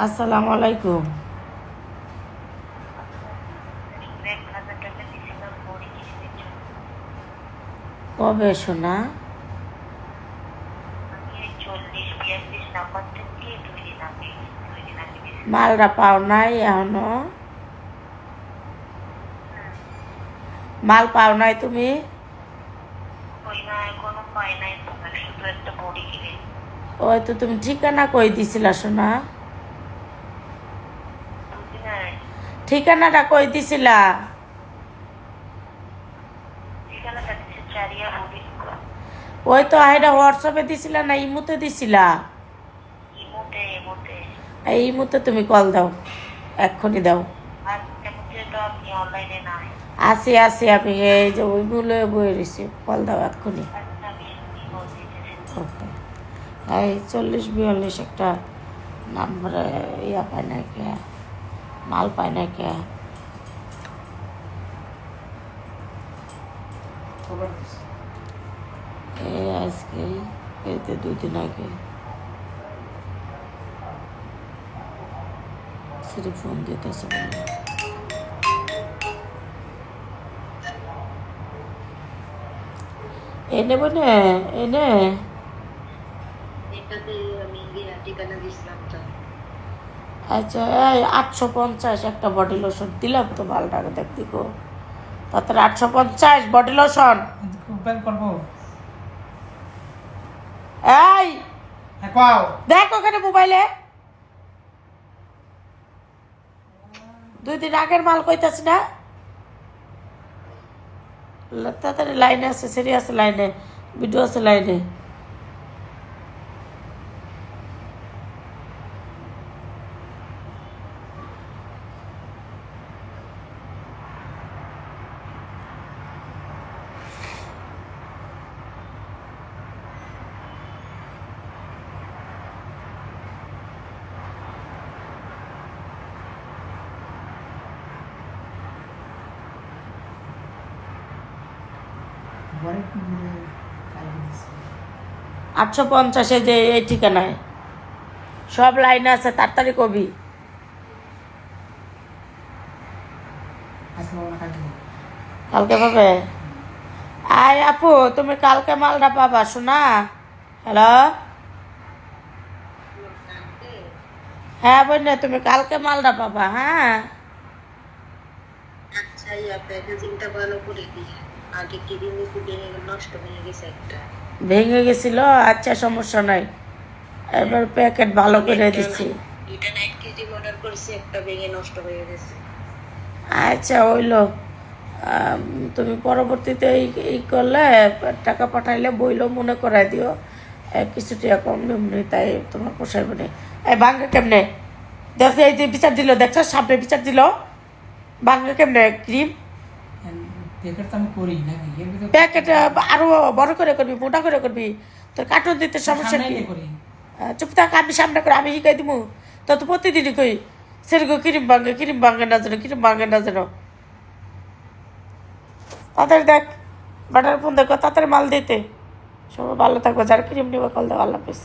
আসসালামু আলাইকুম। কবে শোনা? মালটা পাও নাই এখনো? মাল পাও নাই তুমি? ওই তো তুমি ঠিকানা কই দিছিলা শোনা? ঠিকানাটা কই দিছিলা? ওই তো এটা হোয়াটসঅ্যাপে দিছিলা না ইমুতে দিছিলা? এই ইমুতে তুমি কল দাও, এক্ষুনি দাও। আছি আছি, আমি এই যে ওই বলে বয়ে রয়েছি, কল দাও এক্ষুনি। ওকে। এই 40-42 একটা নাম্বারে ইয়া পায় না কে, মাল পায় না কে? এই আজকে এইতে 2 দিন আগে সিরি ফোন দিতেছে বলে। এনে বনে এনে আচ্ছা, এই 850 একটা বডি লোশন দিলাম তো, ভালো টাকা দেখ দিকো তাড়াতাড়ি। 850 বডি লোশন। এই দেখ ওখানে মোবাইলে 2 দিন আগের মাল কইতাছি না? তাড়াতাড়ি লাইনে আছে, সেরি আছে লাইনে, ভিডিও আছে লাইনে। ঘরে কি বলে কাজ দিচ্ছে? 850 যে এই ঠিকানায় সব লাইনে আছে, তাড়াতাড়ি কবি। আজকে বাবা কাজ দিবে। কালকে পাবে? আয় আপু, তুমি কালকে মালটা পাবা শোনা। হ্যালো, হ্যাঁ বোন, তুমি কালকে মালটা পাবা। হ্যাঁ আচ্ছা ইয়া প্যাকেজিংটা ভালো করে দিয়ে আগে কিডিনি নষ্ট হয়ে গেছে একটা। ভেঙে গেছিল? আচ্ছা সমস্যা নাই, এবার প্যাকেট ভালো করে দিচ্ছি। এটা 9 কেজি অর্ডার করেছি, একটা ভেঙে নষ্ট হয়ে গেছে। আচ্ছা হইলো। তুমি পরবর্তীতে এই করলে, টাকা পাঠাইলে বইলো মনে করাই দিও। কিছু টাকা কম নেমনি, তাই তোমার পোষাইব না। এই ভাঙ্গা কেমনে দেখ, এই যে বিচার দিল, দেখছো সামনে বিচার দিল, ভাঙ্গা কেমনে ক্রিম প্যাকেট তো আমি করি নাকি এর ভিতরে প্যাকেট? আরো বড় করে করবি, মোটা করে করবি, তোর কার্টুন দিতে সমস্যা কি? সামনেই করি। চুপ থাক, আমি সামনে করে আমি শিখাই দিব। তো তো প্রতিদিনই কই সেরকম ক্রিম ভাঙে না যেন, ক্রিম ভাঙে না যেন। তাড়াতাড়ি দেখ, বাটার ফোন দেখো, তাড়াতাড়ি মাল দিতে। সবাই ভালো থাকবে, যারা ক্রিম নিবে কল দেবো। আল্লাহ হাফিজ।